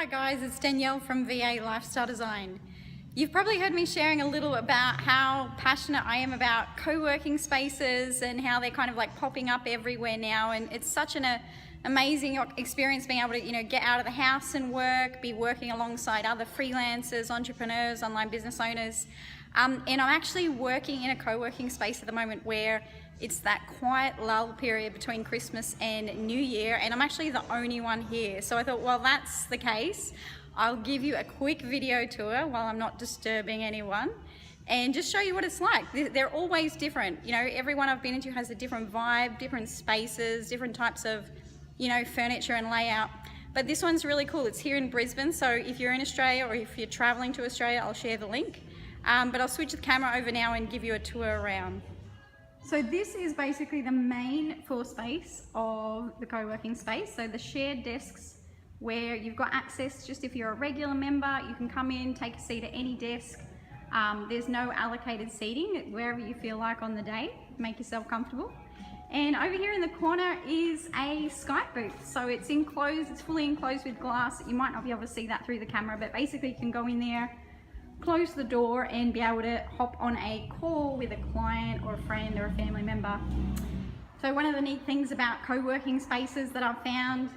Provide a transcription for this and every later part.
Hi guys, it's Danielle from VA Lifestyle Design. You've probably heard me sharing a little about how passionate I am about co-working spaces and how they're kind of like popping up everywhere now, and it's such an amazing experience being able to get out of the house and work, be working alongside other freelancers, entrepreneurs, online business owners. And I'm actually working in a co-working space at the moment where it's that quiet lull period between Christmas and New Year, and I'm actually the only one here. So I thought, well, that's the case, I'll give you a quick video tour while I'm not disturbing anyone and just show you what it's like. They're always different. Everyone I've been into has a different vibe, different spaces, different types of, furniture and layout. But this one's really cool. It's here in Brisbane. So if you're in Australia or if you're traveling to Australia, I'll share the link. But I'll switch the camera over now and give you a tour around. So this is basically the main floor space of the co-working space. So the shared desks where you've got access, just if you're a regular member, you can come in, take a seat at any desk. There's no allocated seating, wherever you feel like on the day, make yourself comfortable. And over here in the corner is a Skype booth. So it's enclosed, it's fully enclosed with glass. You might not be able to see that through the camera, but basically you can go in there, close the door and be able to hop on a call with a client or a friend or a family member. So one of the neat things about co-working spaces that I've found,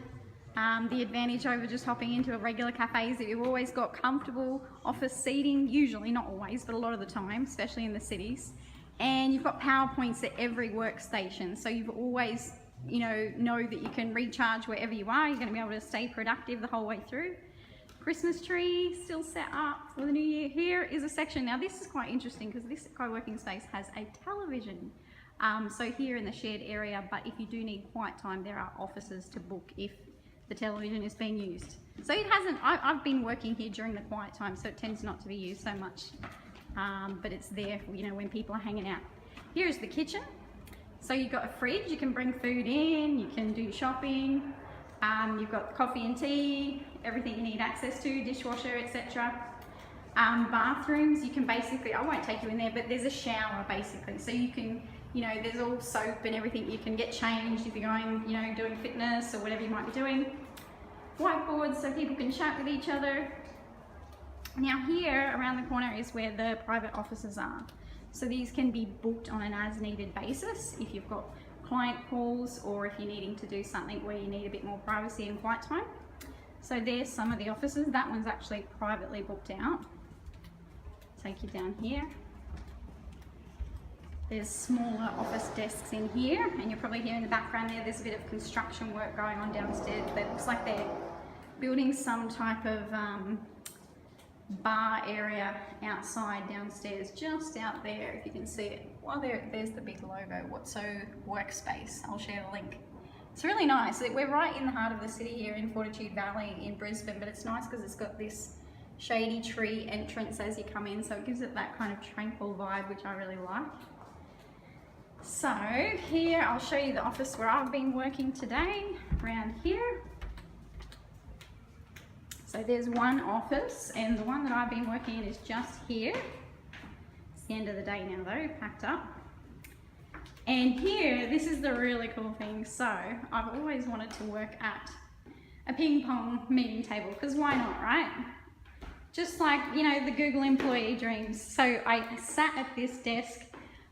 the advantage over just hopping into a regular cafe, is that you've always got comfortable office seating, usually, not always, but a lot of the time, especially in the cities. And you've got PowerPoints at every workstation. So you've always, know that you can recharge wherever you are. You're going to be able to stay productive the whole way through. Christmas tree still set up for the new year. Here is a section. Now this is quite interesting because this co-working space has a television. So here in the shared area, but if you do need quiet time, there are offices to book if the television is being used. So it hasn't, I've been working here during the quiet time, so it tends not to be used so much. But it's there, when people are hanging out. Here's the kitchen. So you've got a fridge, you can bring food in, you can do shopping. You've got coffee and tea, everything you need access to, dishwasher, etc. Bathrooms, you can basically, I won't take you in there, but there's a shower basically. So you can, there's all soap and everything. You can get changed if you're going, doing fitness or whatever you might be doing. Whiteboards so people can chat with each other. Now here around the corner is where the private offices are. So these can be booked on an as needed basis if you've got client calls or if you're needing to do something where you need a bit more privacy and quiet time. So there's some of the offices. That one's actually privately booked out. Take you down here. There's smaller office desks in here, and you're probably hearing in the background there's a bit of construction work going on downstairs. It looks like they're building some type of bar area outside downstairs, just out there if you can see it. Well, there's the big logo, WOTSO WorkSpace. I'll share the link. It's really nice. We're right in the heart of the city here in Fortitude Valley in Brisbane, but it's nice because it's got this shady tree entrance as you come in, so it gives it that kind of tranquil vibe, which I really like. So here I'll show you the office where I've been working today, around here. So there's one office, and the one that I've been working in is just here. It's the end of the day now though, packed up. And here, this is the really cool thing. So I've always wanted to work at a ping pong meeting table, because why not, right? Just like, the Google employee dreams. So I sat at this desk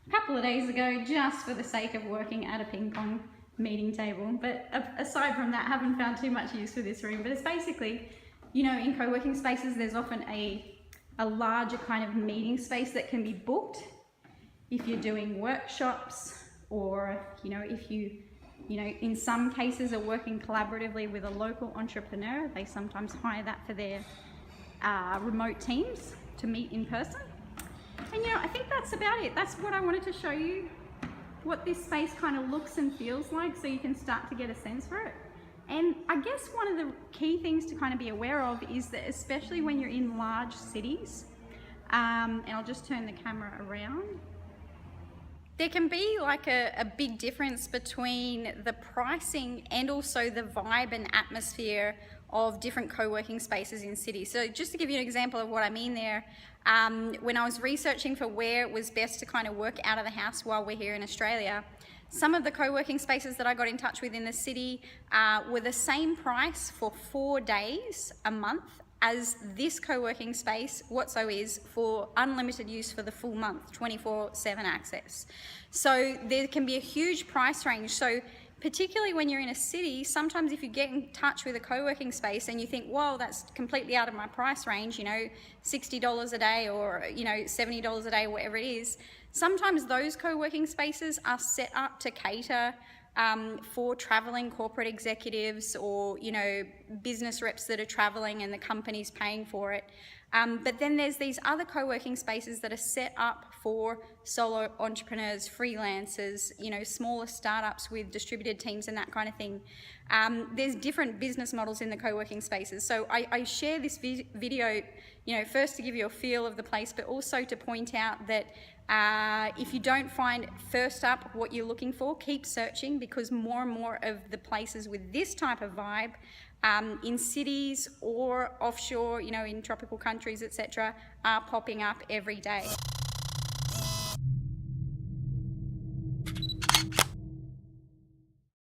a couple of days ago just for the sake of working at a ping pong meeting table. But aside from that, I haven't found too much use for this room. But it's basically, in co-working spaces, there's often a larger kind of meeting space that can be booked if you're doing workshops, or, if you, in some cases are working collaboratively with a local entrepreneur. They sometimes hire that for their remote teams to meet in person. And, I think that's about it. That's what I wanted to show you, what this space kind of looks and feels like, so you can start to get a sense for it. And I guess one of the key things to kind of be aware of is that, especially when you're in large cities, and I'll just turn the camera around, there can be like a big difference between the pricing and also the vibe and atmosphere of different co-working spaces in cities. So just to give you an example of what I mean there, when I was researching for where it was best to kind of work out of the house while we're here in Australia, Some of the co-working spaces that I got in touch with in the city were the same price for 4 days a month as this co-working space, WOTSO, is for unlimited use for the full month, 24/7 access. So there can be a huge price range. So particularly when you're in a city, sometimes if you get in touch with a co-working space and you think, whoa, that's completely out of my price range, you know, $60 a day or, you know, $70 a day, whatever it is, sometimes those co-working spaces are set up to cater for traveling corporate executives or, you know, business reps that are traveling and the company's paying for it. But then there's these other co-working spaces that are set up for solo entrepreneurs, freelancers, you know, smaller startups with distributed teams and that kind of thing. There's different business models in the co-working spaces. So I share this video, you know, first to give you a feel of the place, but also to point out that if you don't find first up what you're looking for, keep searching, because more and more of the places with this type of vibe in cities or offshore, you know, in tropical countries, etc., are popping up every day.